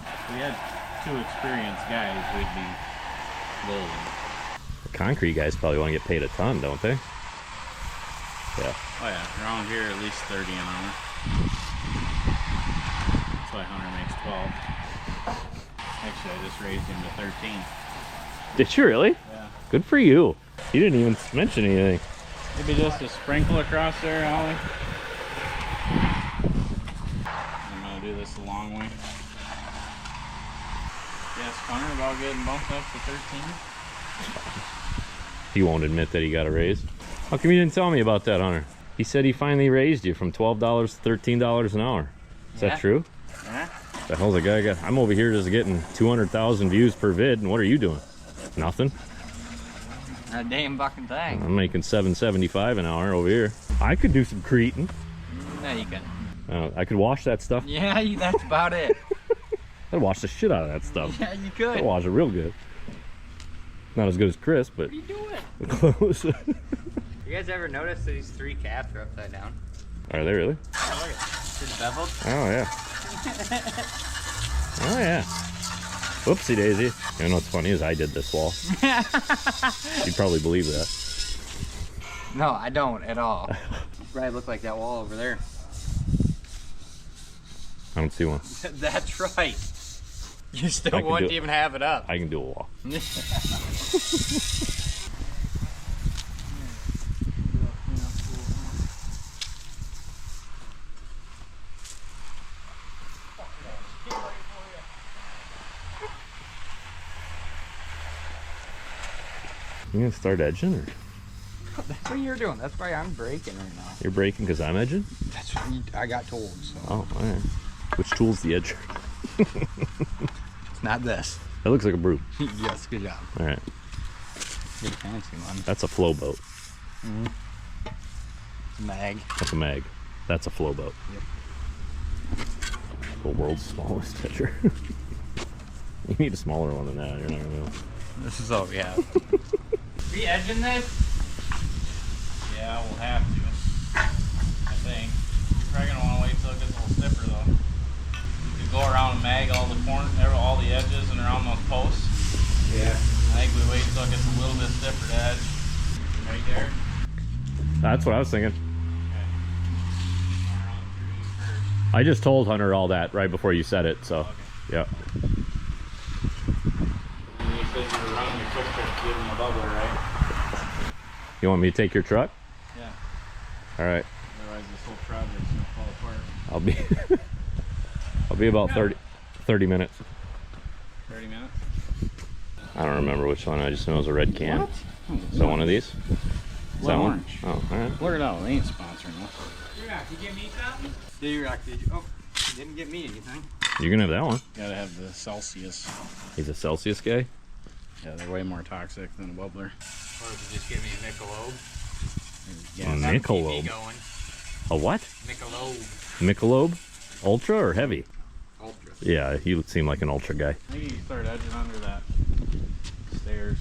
2 experienced guys, we'd be golden. The concrete guys probably want to get paid a ton, don't they? Yeah. Oh yeah, around here at least 30 an hour. That's why Hunter makes 12. Actually, I just raised him to 13. Did you really? Yeah. Good for you. You didn't even mention anything. Maybe just a sprinkle across there, Ollie. I'm gonna do this the long way. Yes, Hunter about getting bumped up to 13. He won't admit that he got a raise. How come you didn't tell me about that, Hunter? He said he finally raised you from $12 to $13 an hour. Is that true? Yeah. The hell's the guy got? I'm over here just getting 200,000 views per vid, and what are you doing? Nothing. A damn fucking thing. I'm making $7.75 an hour over here. I could do some creating. No, you can. I could wash that stuff. Yeah, that's about it. I'd wash the shit out of that stuff. Yeah, you could. I'd wash it real good. Not as good as Chris, but What are you doing? close. You guys ever notice that these 3 caps are upside down? Are they really? Yeah, look at it. It's beveled. Oh yeah. Oh yeah. Whoopsie daisy. You know what's funny is I did this wall. You'd probably believe that. No, I don't at all. Right, look like that wall over there. I don't see one. That's right. You I still can wouldn't do it. even have it up. I can do a wall. You gonna start edging, or That's what you're doing. That's why I'm breaking right now. you're breaking because I'm edging? That's what I got told. So Oh, all right. Which tool's the edger? it's not this. That looks like a broom. Yes, good job. All right. Get a fancy one. That's a flow boat. Mag. That's a mag. That's a flow boat. Yep. The world's smallest edger. You need a smaller one than that. You're not gonna. This is all we have. We edging this? Yeah, we'll have to. I think. You're probably gonna want to wait till it gets a little stiffer though. You could go around and mag all the all the edges and around those posts. Yeah. I think we wait till it gets a little bit stiffer to edge. Right there. That's what I was thinking. I just told Hunter all that right before you said it, so yeah. And you said you were running your quick trip to give him a bubbler, right? You want me to take your truck? Yeah. All right. Otherwise this whole project's gonna fall apart. I'll be about 30 minutes. 30 minutes? I don't remember which one. I just know it was a red can. What? Is that one of these? Is that one? Orange. Oh, all right. Blur it out. They ain't sponsoring us. D-Rock, you get me something? D-Rock, did you? Oh, you didn't get me anything. You can have that one. Gotta have the Celsius. He's a Celsius guy. Yeah, they're way more toxic than a bubbler. Or if you just give me a Michelob. Yeah, A Keep me Michelob. going. A what? Michelob. Michelob? Ultra or heavy? Ultra. Yeah, he would seem like an ultra guy. maybe you start edging under that stairs.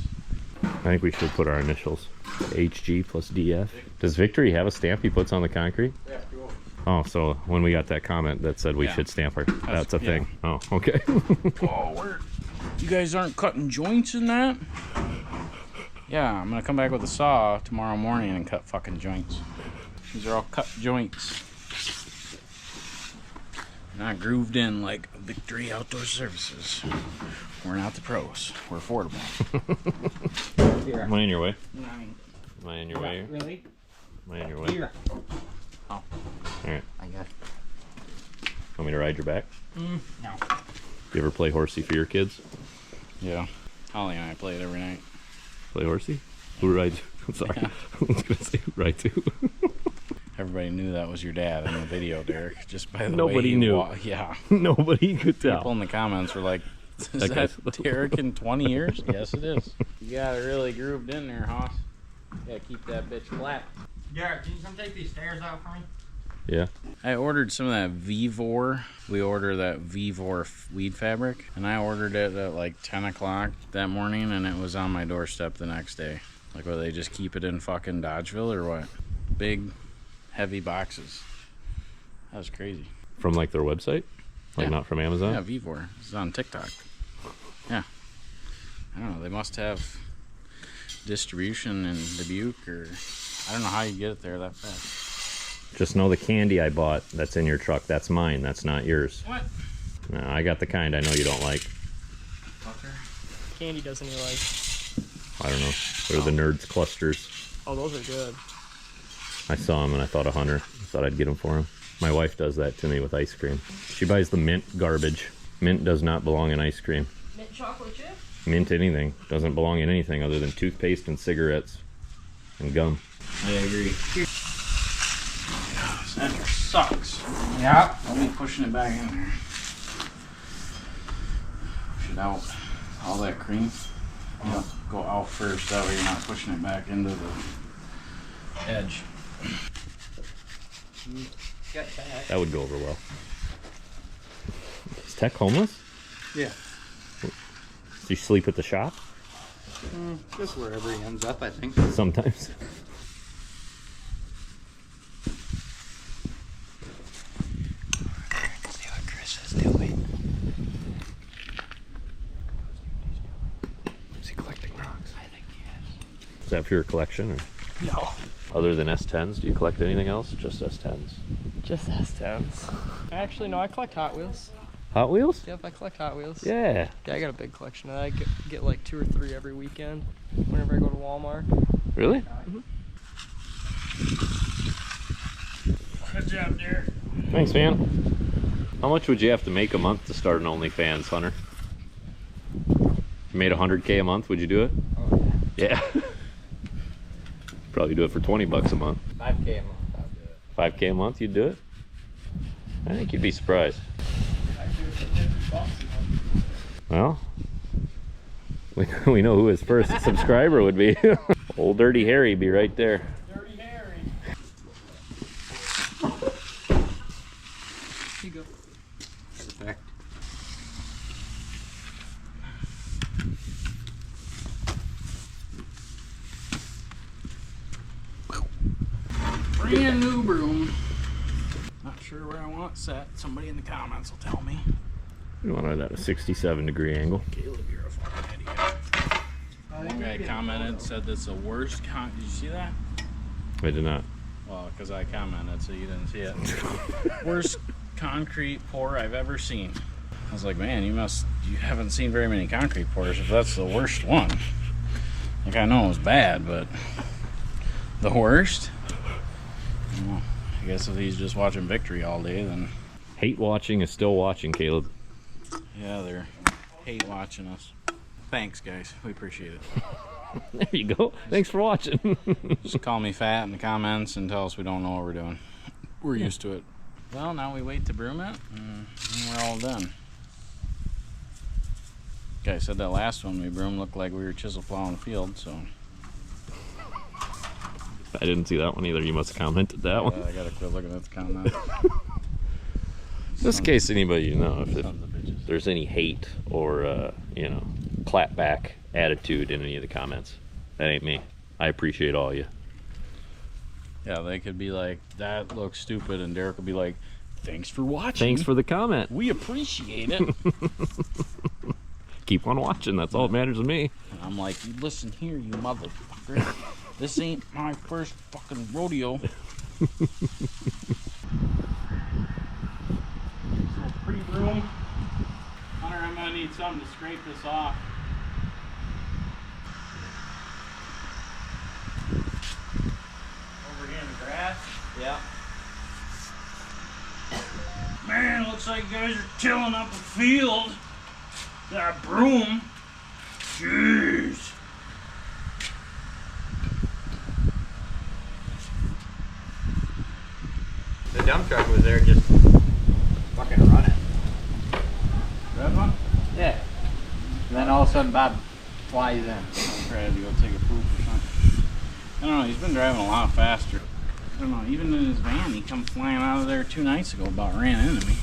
I think we should put our initials. HG plus DF. Does Victory have a stamp he puts on the concrete? Yeah, cool. Oh, so when we got that comment that said we Yeah. should stamp her, that's a yeah. thing. Oh, okay. Oh, you guys aren't cutting joints in that? Yeah, I'm gonna come back with a saw tomorrow morning and cut fucking joints. These are all cut joints. Not grooved in like Victory Outdoor Services. We're not the pros. We're affordable. Am I in your way? Nine. Am I in your way? Really? Am I in your way? Here. Oh, All right. I got it. Want me to ride your back? No. You ever play horsey for your kids? Yeah. Holly and I play it every night. Play horsey? Who rides? I'm sorry. Yeah. I was gonna say who rides who. Everybody knew that was your dad in the video, Derek. Just by the way Nobody you knew. Yeah. Nobody could tell. People in the comments were like, Is that Derek in 20 years? Yes, it is. You got it really grooved in there, Hoss. Yeah, keep that bitch flat. Garrett, can you come take these stairs out for me? Yeah. I ordered some of that Vivor. We order that Vivor weed fabric, and I ordered it at like 10 o'clock that morning, and it was on my doorstep the next day. Like, what, they just keep it in fucking Dodgeville or what? Big, heavy boxes. That was crazy. From like their website? Like not from Amazon? Yeah, Vivor. It's on TikTok. Yeah. I don't know. They must have distribution in Dubuque, or I don't know how you get it there that fast. Just know the candy I bought that's in your truck, that's mine. That's not yours. What? No, I got the kind I know you don't like. Fucker. Candy doesn't he like? I don't know. They're the Nerds clusters. Oh, those are good. I saw them and I thought of Hunter. I thought I'd get them for him. My wife does that to me with ice cream. She buys the mint garbage. Mint does not belong in ice cream. Mint chocolate chip? Mint anything. Doesn't belong in anything other than toothpaste and cigarettes and gum. I agree. That sucks. Yeah. I'll be pushing it back in there. Push it out. All that cream. Yeah. Go out first. That way you're not pushing it back into the edge. That would go over well. Is Tech homeless? Yeah. Does he sleep at the shop? Just wherever he ends up, I think. Sometimes. See what Chris is doing. Is he collecting rocks? I think he is. Is that for your collection? Or? No. Other than S10s, do you collect anything else? Just S10s. Just S10s. Actually, no, I collect Hot Wheels. Hot Wheels? Yep, I collect Hot Wheels. Yeah. Yeah, I got a big collection of that. I get like 2 or 3 every weekend whenever I go to Walmart. Really? Mm-hmm. Good job, Derek. Thanks, man. How much would you have to make a month to start an OnlyFans, Hunter? If you made 100K a month, would you do it? Oh, yeah. Probably do it for 20 bucks a month. 5K a month, I'll do it. 5K a month, you'd do it? I think you'd be surprised. Well, we know who his first subscriber would be. Old Dirty Harry be right there. Dirty Harry. Here you go. Perfect. Brand new broom. Not sure where I want it set. Somebody in the comments will tell me. You want it at a 67-degree angle. Caleb, you're a fucking idiot. One guy commented, said that's the worst did you see that? I did not. Well, because I commented, so you didn't see it. Worst concrete pour I've ever seen. I was like, man, you haven't seen very many concrete pours if that's the worst one. Like, I know it was bad, but the worst? Well, I guess if he's just watching Victory all day, then... Hate watching is still watching, Caleb. Yeah, they're hate watching us. Thanks, guys. We appreciate it. There you go. Thanks for watching. Just call me fat in the comments and tell us we don't know what we're doing. We're used to it. Well, now we wait to broom it, and we're all done. Guy said that last one we broomed looked like we were chisel plowing the field, so... I didn't see that one either. You must have commented that one. I gotta quit looking at the comments. Just in case anybody, if there's any hate or, clapback attitude in any of the comments. That ain't me. I appreciate all of you. Yeah, they could be like, that looks stupid, and Derek would be like, thanks for watching. Thanks for the comment. We appreciate it. Keep on watching. That's all that matters to me. And I'm like, you listen here, you motherfucker. This ain't my first fucking rodeo. Pretty broom. Hunter, I'm gonna need something to scrape this off. Over here in the grass? Yeah. Man, looks like you guys are tilling up a field. Got a broom. Jeez. The dump truck was there just fucking running. That one? Yeah. And then all of a sudden Bob flies in. I'm trying to go take a poop or something. I don't know, he's been driving a lot faster. I don't know, even in his van, he come flying out of there 2 nights ago, about ran into me.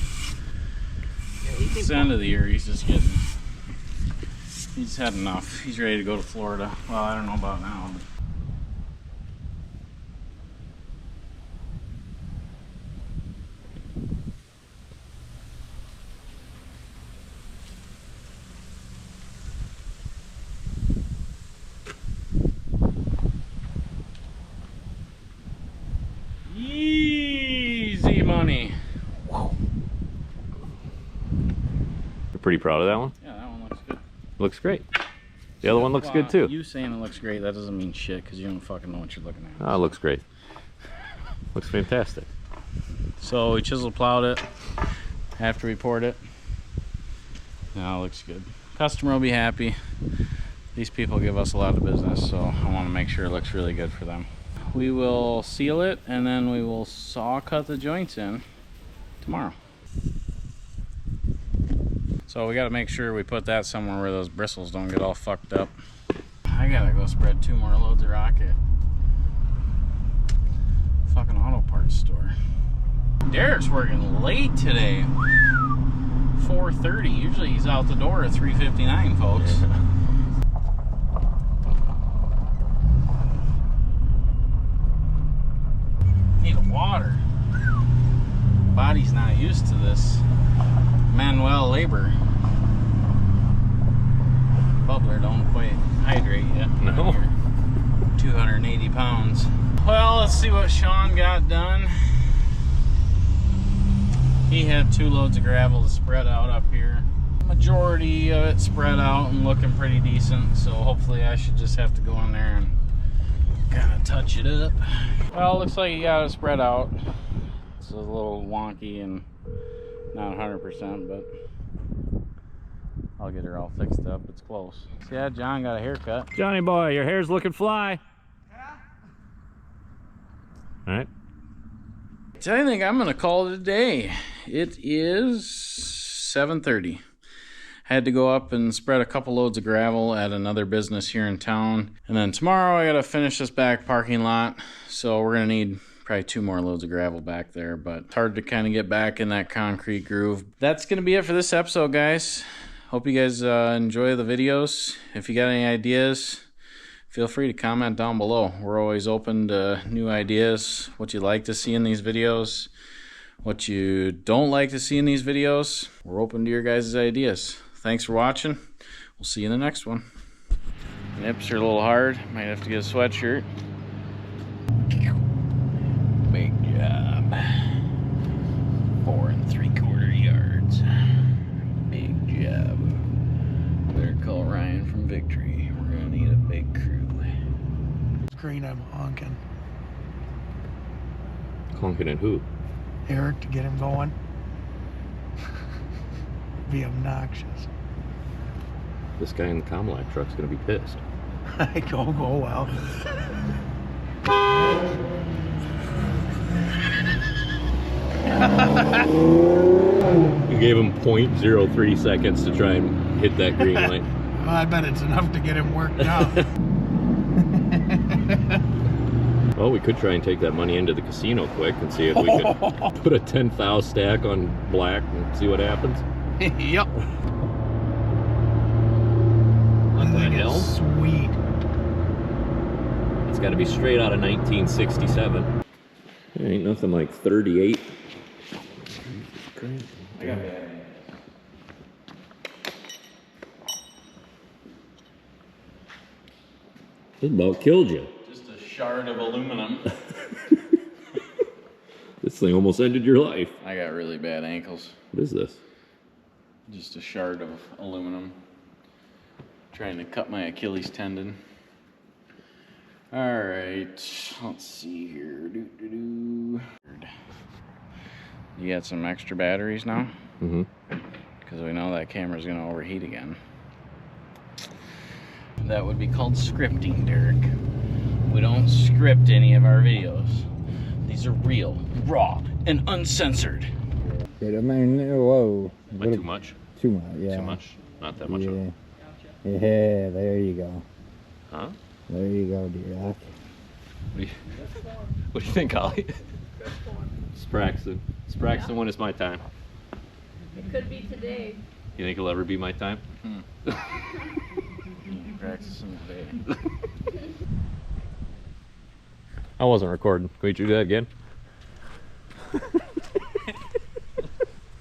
It's the end of the year, he's had enough. He's ready to go to Florida. Well, I don't know about now, but easy money. You're pretty proud of that one? Yeah, that one looks good. Looks great. The other one looks good too. You saying it looks great, that doesn't mean shit because you don't fucking know what you're looking at. Oh, it looks great. Looks fantastic. So we chisel plowed it after we poured it. Now it looks good. Customer will be happy. These people give us a lot of business, so I want to make sure it looks really good for them. We will seal it and then we will saw cut the joints in tomorrow. So we got to make sure we put that somewhere where those bristles don't get all fucked up. I gotta go spread 2 more loads of rock at fucking auto parts store. Derek's working late today. 4:30. Usually he's out the door at 3:59, folks. Need water. Body's not used to this manual labor. Bubbler don't quite hydrate yet. No. 280 pounds. Well, let's see what Sean got done. He had 2 loads of gravel to spread out up here. Majority of it spread out and looking pretty decent, so hopefully I should just have to go in there and kind of touch it up. Well, it looks like he got it spread out. It's a little wonky and not 100%, but I'll get her all fixed up. It's close. So yeah, John got a haircut. Johnny boy, your hair's looking fly. Yeah. All right. So I think I'm gonna call it a day. It is 7:30. Had to go up and spread a couple loads of gravel at another business here in town. And then tomorrow I gotta finish this back parking lot. So we're gonna need probably 2 more loads of gravel back there, but it's hard to kind of get back in that concrete groove. That's gonna be it for this episode, guys. Hope you guys enjoy the videos. If you got any ideas, feel free to comment down below. We're always open to new ideas, what you'd like to see in these videos, what you don't like to see in these videos. We're open to your guys' ideas. Thanks for watching. We'll see you in the next one. Nips are a little hard. Might have to get a sweatshirt. Big job. 4 3/4 yards. Big job. Better call Ryan from Victory. We're gonna need a big crew. Green, I'm honking. Honking at who? Eric, to get him going. Be obnoxious. This guy in the Comlac truck's gonna be pissed. I go well. You gave him 0.03 seconds to try and hit that green light. Well, I bet it's enough to get him worked out. Well, we could try and take that money into the casino quick and see if we could put a 10,000 stack on black and see what happens. Yep. Up that That hill. is sweet. It's got to be straight out of 1967. Ain't nothing like 38. I got that. This about killed you. Just a shard of aluminum. This thing almost ended your life. I got really bad ankles. What is this? Just a shard of aluminum. Trying to cut my Achilles tendon. Alright, let's see here. You got some extra batteries now? Mm-hmm. Because we know that camera's going to overheat again. That would be called scripting, Derek. We don't script any of our videos. These are real, raw, and uncensored. I mean, whoa. But too much? Too much, yeah. Too much? Not that much. Yeah. Yeah, there you go. Huh? There you go, D-Rock. What do you think, Ollie? Spraxton. Spraxton, when is my time? It could be today. You think it'll ever be my time? Practicing today. I wasn't recording. Can we do that again?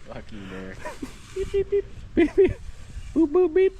Fuck you, Derek. Beep, beep, beep, beep. Boop, boop, beep.